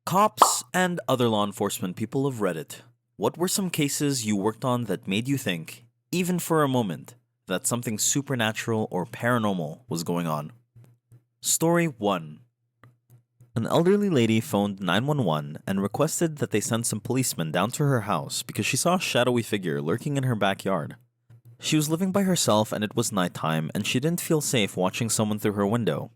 Cops and other law enforcement people of Reddit, what were some cases you worked on that made you think, even for a moment, that something supernatural or paranormal was going on? Story 1. An elderly lady phoned 911 and requested that they send some policemen down to her house because she saw a shadowy figure lurking in her backyard. She was living by herself and it was nighttime and she didn't feel safe watching someone through her window.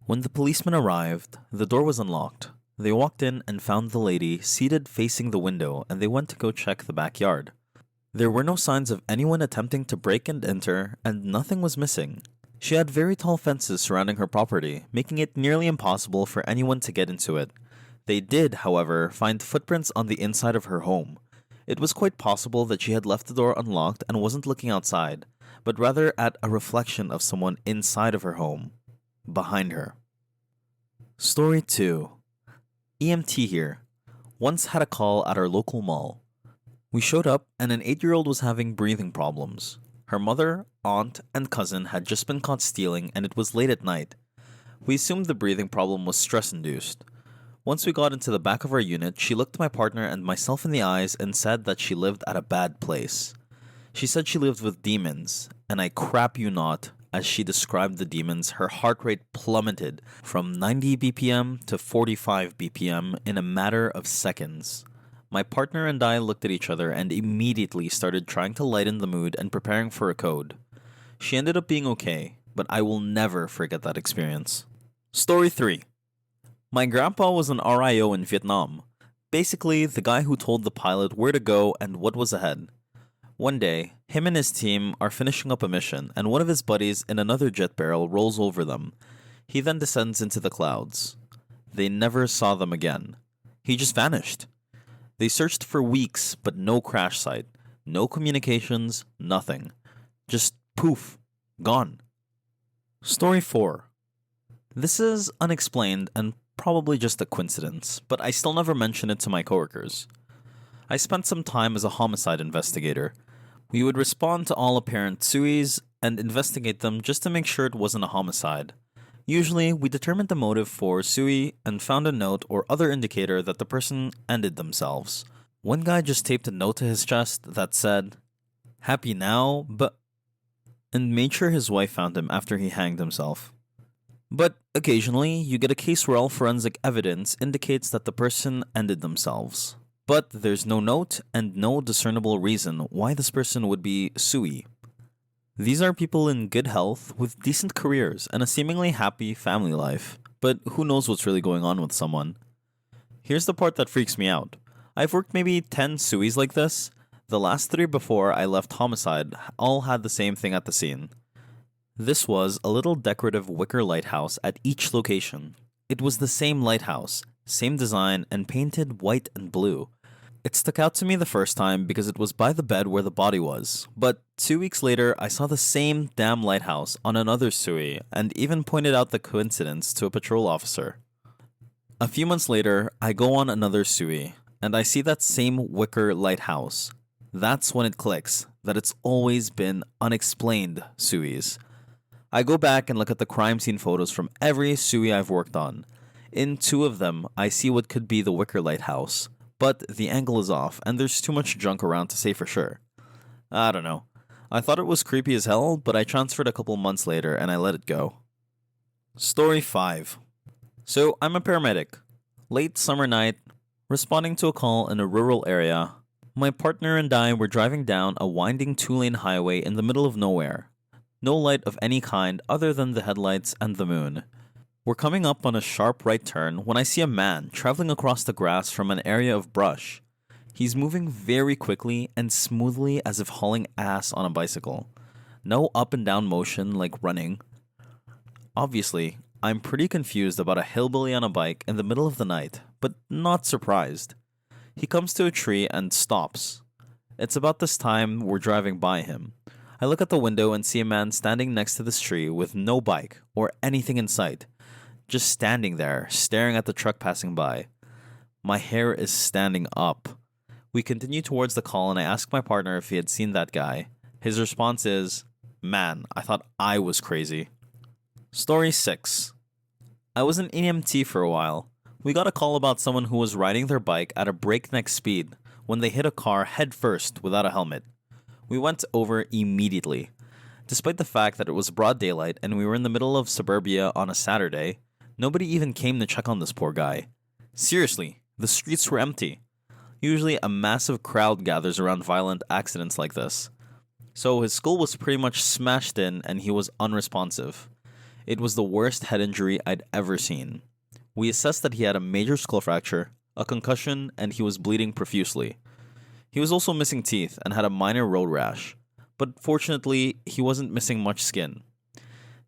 When the policemen arrived, the door was unlocked. They walked in and found the lady seated facing the window and they went to go check the backyard. There were no signs of anyone attempting to break and enter and nothing was missing. She had very tall fences surrounding her property, making it nearly impossible for anyone to get into it. They did, however, find footprints on the inside of her home. It was quite possible that she had left the door unlocked and wasn't looking outside, but rather at a reflection of someone inside of her home, behind her. Story 2. EMT here. Once had a call at our local mall. We showed up and an 8-year-old was having breathing problems. Her mother, aunt, and cousin had just been caught stealing and it was late at night. We assumed the breathing problem was stress-induced. Once we got into the back of our unit, she looked my partner and myself in the eyes and said that she lived at a bad place. She said she lived with demons, and I crap you not, as she described the demons, her heart rate plummeted from 90 BPM to 45 BPM in a matter of seconds. My partner and I looked at each other and immediately started trying to lighten the mood and preparing for a code. She ended up being okay, but I will never forget that experience. Story 3. My grandpa was an RIO in Vietnam. Basically, the guy who told the pilot where to go and what was ahead. One day, him and his team are finishing up a mission, and one of his buddies in another jet barrel rolls over them. He then descends into the clouds. They never saw them again. He just vanished. They searched for weeks, but no crash site, no communications, nothing. Just poof, gone. Story 4. This is unexplained and probably just a coincidence, but I still never mention it to my coworkers. I spent some time as a homicide investigator. We would respond to all apparent suies and investigate them just to make sure it wasn't a homicide. Usually, we determined the motive for sui and found a note or other indicator that the person ended themselves. One guy just taped a note to his chest that said, "Happy now, but..." and made sure his wife found him after he hanged himself. But occasionally, you get a case where all forensic evidence indicates that the person ended themselves. But there's no note and no discernible reason why this person would be sui. These are people in good health, with decent careers, and a seemingly happy family life. But who knows what's really going on with someone? Here's the part that freaks me out. I've worked maybe 10 suis like this. The last 3 before I left homicide all had the same thing at the scene. This was a little decorative wicker lighthouse at each location. It was the same lighthouse, same design, and painted white and blue. It stuck out to me the first time because it was by the bed where the body was, but 2 weeks later I saw the same damn lighthouse on another sui and even pointed out the coincidence to a patrol officer. A few months later, I go on another sui, and I see that same wicker lighthouse. That's when it clicks that it's always been unexplained suis. I go back and look at the crime scene photos from every sui I've worked on. In 2 of them, I see what could be the wicker lighthouse. But the angle is off, and there's too much junk around to say for sure. I don't know. I thought it was creepy as hell, but I transferred a couple months later and I let it go. Story 5. So, I'm a paramedic. Late summer night, responding to a call in a rural area. My partner and I were driving down a winding 2-lane highway in the middle of nowhere. No light of any kind other than the headlights and the moon. We're coming up on a sharp right turn when I see a man traveling across the grass from an area of brush. He's moving very quickly and smoothly as if hauling ass on a bicycle. No up and down motion like running. Obviously, I'm pretty confused about a hillbilly on a bike in the middle of the night, but not surprised. He comes to a tree and stops. It's about this time we're driving by him. I look at the window and see a man standing next to this tree with no bike or anything in sight. Just standing there, staring at the truck passing by. My hair is standing up. We continue towards the call and I ask my partner if he had seen that guy. His response is, "Man, I thought I was crazy." Story 6. I was an EMT for a while. We got a call about someone who was riding their bike at a breakneck speed when they hit a car head first without a helmet. We went over immediately. Despite the fact that it was broad daylight and we were in the middle of suburbia on a Saturday, nobody even came to check on this poor guy. Seriously, the streets were empty. Usually a massive crowd gathers around violent accidents like this. So his skull was pretty much smashed in and he was unresponsive. It was the worst head injury I'd ever seen. We assessed that he had a major skull fracture, a concussion, and he was bleeding profusely. He was also missing teeth and had a minor road rash, but fortunately, he wasn't missing much skin.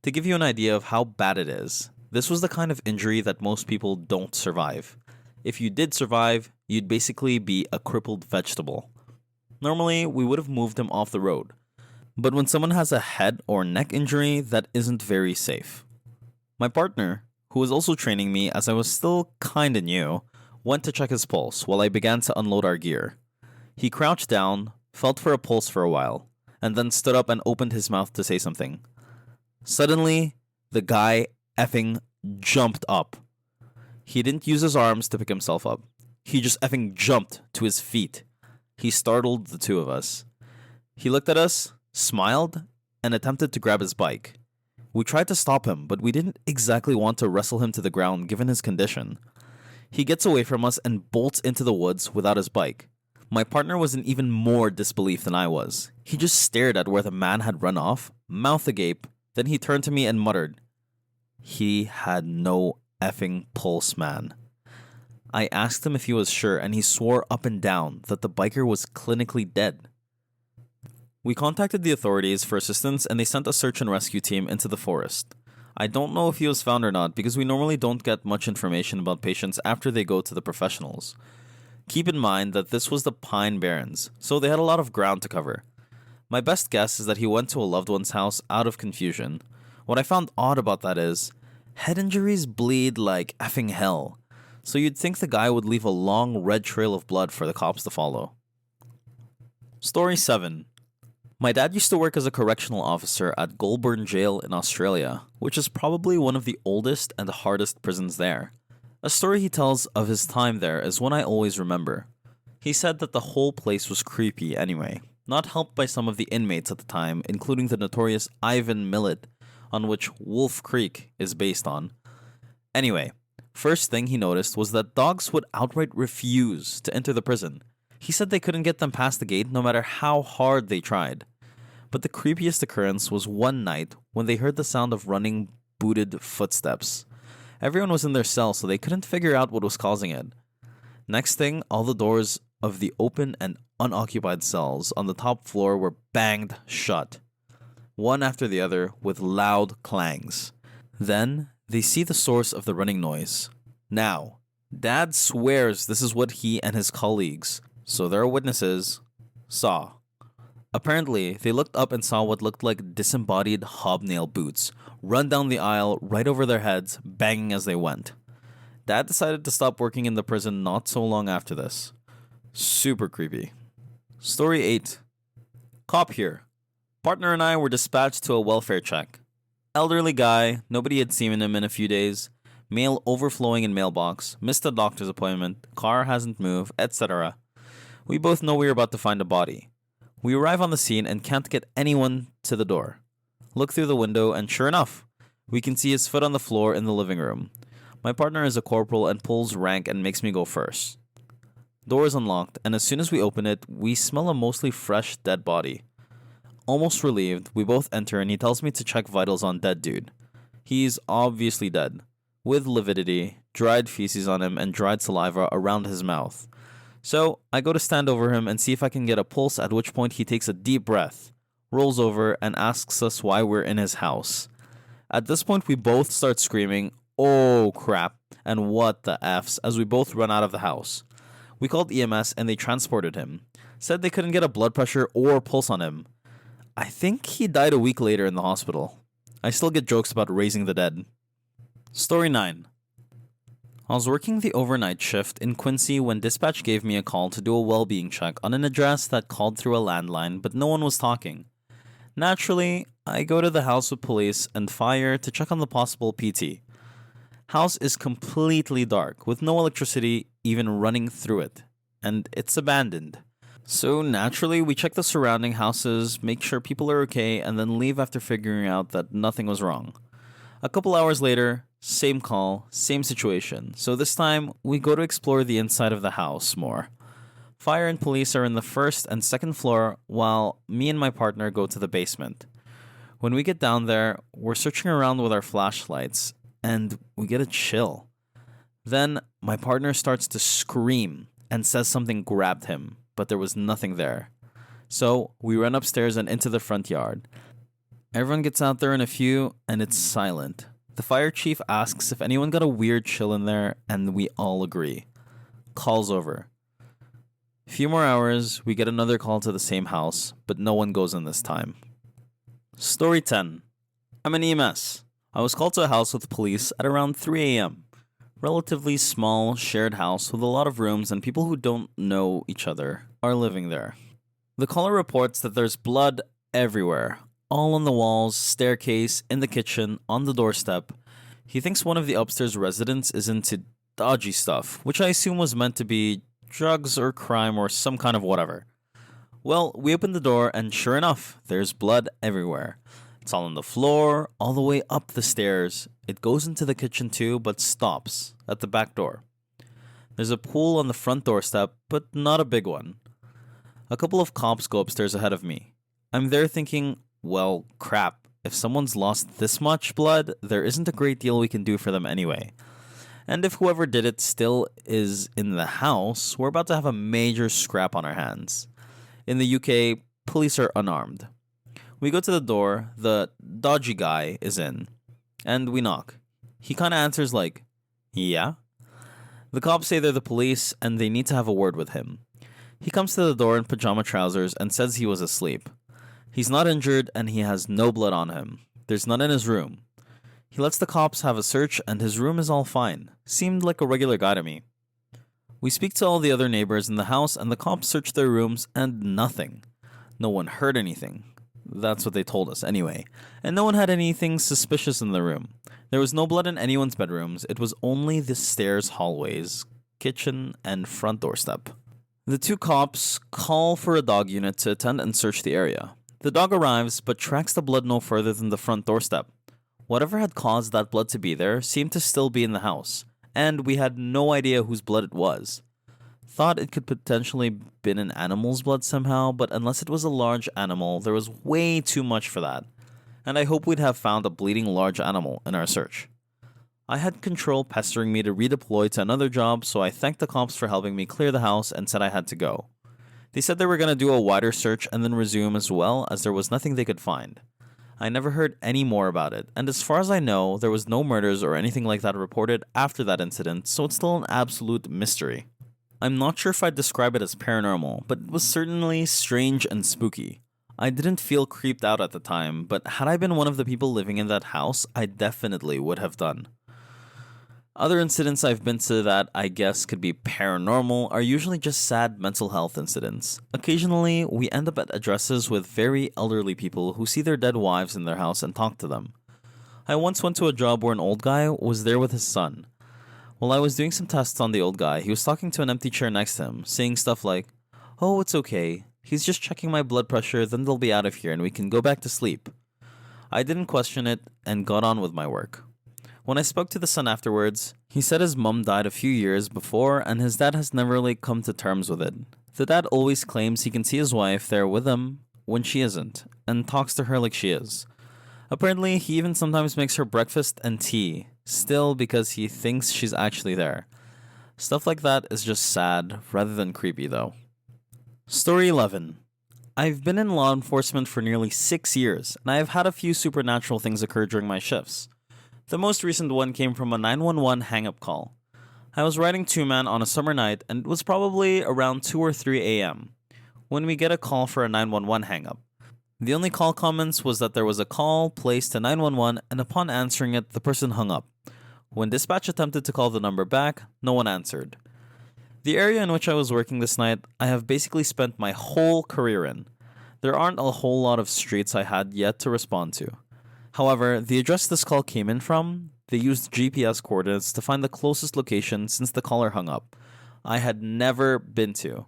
To give you an idea of how bad it is, this was the kind of injury that most people don't survive. If you did survive, you'd basically be a crippled vegetable. Normally, we would have moved him off the road, but when someone has a head or neck injury, that isn't very safe. My partner, who was also training me as I was still kinda new, went to check his pulse while I began to unload our gear. He crouched down, felt for a pulse for a while, and then stood up and opened his mouth to say something. Suddenly, the guy effing jumped up. He didn't use his arms to pick himself up. He just effing jumped to his feet. He startled the two of us. He looked at us, smiled, and attempted to grab his bike. We tried to stop him, but we didn't exactly want to wrestle him to the ground given his condition. He gets away from us and bolts into the woods without his bike. My partner was in even more disbelief than I was. He just stared at where the man had run off, mouth agape, then he turned to me and muttered, "He had no effing pulse, man." I asked him if he was sure, and he swore up and down that the biker was clinically dead. We contacted the authorities for assistance and they sent a search and rescue team into the forest. I don't know if he was found or not because we normally don't get much information about patients after they go to the professionals. Keep in mind that this was the Pine Barrens, so they had a lot of ground to cover. My best guess is that he went to a loved one's house out of confusion. What I found odd about that is, head injuries bleed like effing hell, so you'd think the guy would leave a long red trail of blood for the cops to follow. Story 7. My dad used to work as a correctional officer at Goulburn Jail in Australia, which is probably one of the oldest and hardest prisons there. A story he tells of his time there is one I always remember. He said that the whole place was creepy anyway, not helped by some of the inmates at the time, including the notorious Ivan Millet, on which Wolf Creek is based on. Anyway, first thing he noticed was that dogs would outright refuse to enter the prison. He said they couldn't get them past the gate no matter how hard they tried. But the creepiest occurrence was one night when they heard the sound of running booted footsteps. Everyone was in their cell, so they couldn't figure out what was causing it. Next thing, all the doors of the open and unoccupied cells on the top floor were banged shut, one after the other with loud clangs. Then, they see the source of the running noise. Now, Dad swears this is what he and his colleagues, so there are witnesses, saw. Apparently, they looked up and saw what looked like disembodied hobnail boots run down the aisle right over their heads, banging as they went. Dad decided to stop working in the prison not so long after this. Super creepy. Story 8. Cop here. Partner and I were dispatched to a welfare check. Elderly guy, nobody had seen him in a few days, mail overflowing in mailbox, missed a doctor's appointment, car hasn't moved, etc. We both know we are about to find a body. We arrive on the scene and can't get anyone to the door. Look through the window and sure enough, we can see his foot on the floor in the living room. My partner is a corporal and pulls rank and makes me go first. Door is unlocked, and as soon as we open it, we smell a mostly fresh dead body. Almost relieved, we both enter and he tells me to check vitals on dead dude. He's obviously dead, with lividity, dried feces on him, and dried saliva around his mouth. So, I go to stand over him and see if I can get a pulse, at which point he takes a deep breath, rolls over, and asks us why we're in his house. At this point, we both start screaming, "Oh crap," and "what the F's," as we both run out of the house. We called EMS and they transported him. Said they couldn't get a blood pressure or pulse on him. I think he died a week later in the hospital. I still get jokes about raising the dead. Story 9. I was working the overnight shift in Quincy when dispatch gave me a call to do a well-being check on an address that called through a landline, but no one was talking. Naturally, I go to the house with police and fire to check on the possible PT. House is completely dark, with no electricity even running through it, and it's abandoned. So naturally, we check the surrounding houses, make sure people are okay, and then leave after figuring out that nothing was wrong. A couple hours later, same call, same situation. So this time, we go to explore the inside of the house more. Fire and police are in the first and second floor, while me and my partner go to the basement. When we get down there, we're searching around with our flashlights, and we get a chill. Then, my partner starts to scream and says something grabbed him, but there was nothing there. So, we run upstairs and into the front yard. Everyone gets out there in a few, and it's silent. The fire chief asks if anyone got a weird chill in there, and we all agree. Call's over. A few more hours, we get another call to the same house, but no one goes in this time. Story 10. I'm an EMS. I was called to a house with police at around 3 a.m. Relatively small, shared house with a lot of rooms and people who don't know each other are living there. The caller reports that there's blood everywhere, all on the walls, staircase, in the kitchen, on the doorstep. He thinks one of the upstairs residents is into dodgy stuff, which I assume was meant to be drugs or crime or some kind of whatever. Well, we open the door and sure enough, there's blood everywhere. It's all on the floor, all the way up the stairs. It goes into the kitchen too, but stops at the back door. There's a pool on the front doorstep, but not a big one. A couple of cops go upstairs ahead of me. I'm there thinking, well, crap, if someone's lost this much blood, there isn't a great deal we can do for them anyway. And if whoever did it still is in the house, we're about to have a major scrap on our hands. In the UK, police are unarmed. We go to the door, the dodgy guy is in, and we knock. He kinda answers like, yeah? The cops say they're the police and they need to have a word with him. He comes to the door in pajama trousers and says he was asleep. He's not injured and he has no blood on him. There's none in his room. He lets the cops have a search and his room is all fine. Seemed like a regular guy to me. We speak to all the other neighbors in the house and the cops search their rooms and nothing. No one heard anything. That's what they told us anyway. And no one had anything suspicious in the room. There was no blood in anyone's bedrooms. It was only the stairs, hallways, kitchen, and front doorstep. The two cops call for a dog unit to attend and search the area. The dog arrives but tracks the blood no further than the front doorstep. Whatever had caused that blood to be there seemed to still be in the house, and we had no idea whose blood it was. Thought it could potentially been an animal's blood somehow, but unless it was a large animal, there was way too much for that. And I hope we'd have found a bleeding large animal in our search. I had control pestering me to redeploy to another job, so I thanked the cops for helping me clear the house and said I had to go. They said they were going to do a wider search and then resume as well, as there was nothing they could find. I never heard any more about it, and as far as I know, there was no murders or anything like that reported after that incident, so it's still an absolute mystery. I'm not sure if I'd describe it as paranormal, but it was certainly strange and spooky. I didn't feel creeped out at the time, but had I been one of the people living in that house, I definitely would have done. Other incidents I've been to that I guess could be paranormal are usually just sad mental health incidents. Occasionally, we end up at addresses with very elderly people who see their dead wives in their house and talk to them. I once went to a job where an old guy was there with his son. While I was doing some tests on the old guy, he was talking to an empty chair next to him, saying stuff like, "Oh, it's okay. He's just checking my blood pressure, then they'll be out of here and we can go back to sleep." I didn't question it and got on with my work. When I spoke to the son afterwards, he said his mum died a few years before and his dad has never really come to terms with it. The dad always claims he can see his wife there with him when she isn't, and talks to her like she is. Apparently, he even sometimes makes her breakfast and tea, still because he thinks she's actually there. Stuff like that is just sad, rather than creepy though. Story 11. I've been in law enforcement for nearly 6 years, and I have had a few supernatural things occur during my shifts. The most recent one came from a 911 hang-up call. I was riding two-man on a summer night, and it was probably around 2 or 3 a.m. when we get a call for a 911 hang-up. The only call comments was that there was a call placed to 911, and upon answering it, the person hung up. When dispatch attempted to call the number back, no one answered. The area in which I was working this night, I have basically spent my whole career in. There aren't a whole lot of streets I had yet to respond to. However, the address this call came in from, They used GPS coordinates to find the closest location since the caller hung up. I had never been to.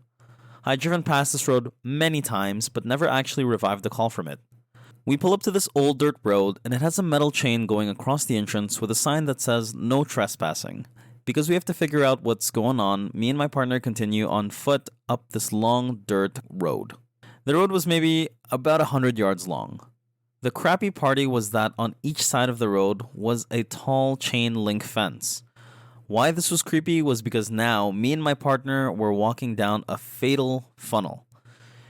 I'd driven past this road many times, but never actually revived the call from it. We pull up to this old dirt road, and it has a metal chain going across the entrance with a sign that says no trespassing. Because we have to figure out what's going on, me and my partner continue on foot up this long dirt road. The road was maybe about 100 yards long. The crappy party was that on each side of the road was a tall chain link fence. Why this was creepy was because now me and my partner were walking down a fatal funnel.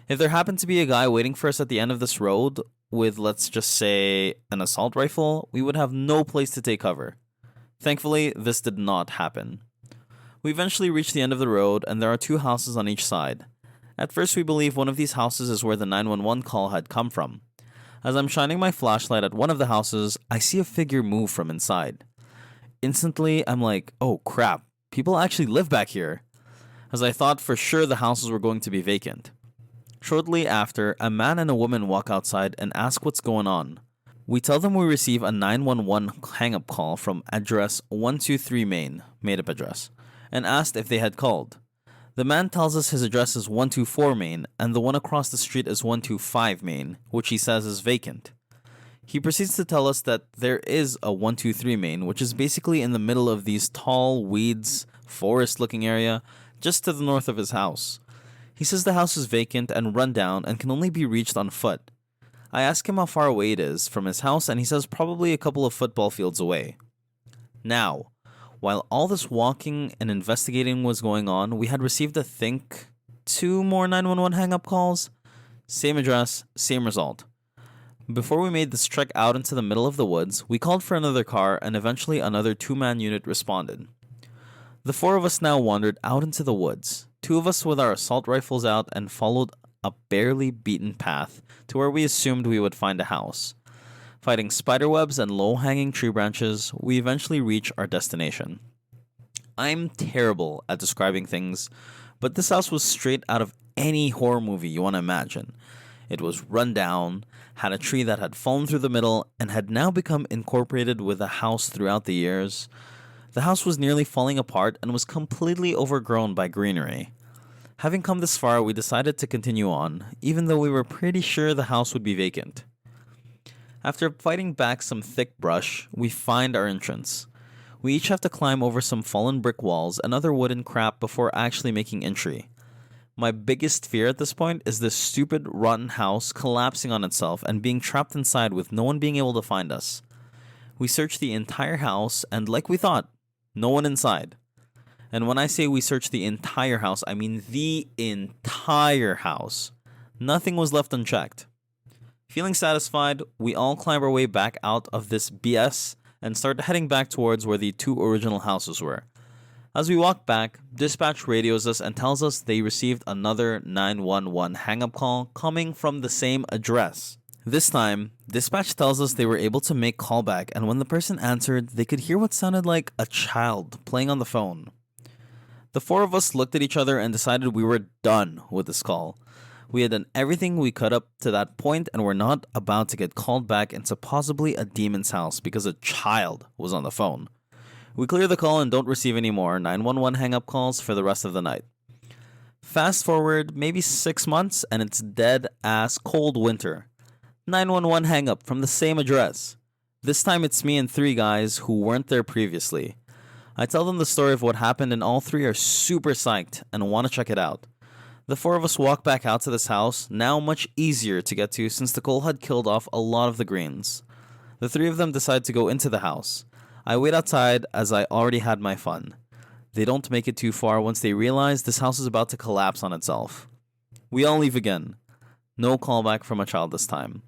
If there happened to be a guy waiting for us at the end of this road with, let's just say, an assault rifle, we would have no place to take cover. Thankfully, this did not happen. We eventually reach the end of the road, and there are 2 houses on each side. At first, we believe one of these houses is where the 911 call had come from. As I'm shining my flashlight at one of the houses, I see a figure move from inside. Instantly, I'm like, oh crap, people actually live back here, as I thought for sure the houses were going to be vacant. Shortly after, a man and a woman walk outside and ask what's going on. We tell them we receive a 911 hang-up call from address 123 Main, made-up address, and asked if they had called. The man tells us his address is 124 Main, and the one across the street is 125 Main, which he says is vacant. He proceeds to tell us that there is a 123 Main, which is basically in the middle of these tall weeds, forest-looking area, just to the north of his house. He says the house is vacant and run down and can only be reached on foot. I ask him how far away it is from his house, and he says probably a couple of football fields away. Now, while all this walking and investigating was going on, we had received, I think, 2 more 911 hang-up calls. Same address, same result. Before we made this trek out into the middle of the woods, we called for another car, and eventually another 2-man unit responded. The 4 of us now wandered out into the woods, 2 of us with our assault rifles out, and followed a barely beaten path to where we assumed we would find a house. Fighting spiderwebs and low-hanging tree branches, we eventually reach our destination. I'm terrible at describing things, but this house was straight out of any horror movie you want to imagine. It was run down, had a tree that had fallen through the middle, and had now become incorporated with the house throughout the years. The house was nearly falling apart and was completely overgrown by greenery. Having come this far, we decided to continue on, even though we were pretty sure the house would be vacant. After fighting back some thick brush, we find our entrance. We each have to climb over some fallen brick walls and other wooden crap before actually making entry. My biggest fear at this point is this stupid, rotten house collapsing on itself and being trapped inside with no one being able to find us. We searched the entire house, and like we thought, no one inside. And when I say we searched the entire house, I mean the entire house. Nothing was left unchecked. Feeling satisfied, we all climb our way back out of this BS and start heading back towards where the 2 original houses were. As we walk back, dispatch radios us and tells us they received another 911 hang-up call coming from the same address. This time, dispatch tells us they were able to make callback, and when the person answered, they could hear what sounded like a child playing on the phone. The 4 of us looked at each other and decided we were done with this call. We had done everything we could up to that point and were not about to get called back into possibly a demon's house because a child was on the phone. We clear the call and don't receive any more 911 hang-up calls for the rest of the night. Fast forward maybe 6 months and it's dead-ass cold winter. 911 hang-up from the same address. This time it's me and 3 guys who weren't there previously. I tell them the story of what happened and all 3 are super psyched and want to check it out. The 4 of us walk back out to this house, now much easier to get to since the cold had killed off a lot of the greens. The 3 of them decide to go into the house. I wait outside as I already had my fun. They don't make it too far once they realize this house is about to collapse on itself. We all leave again. No callback from a child this time.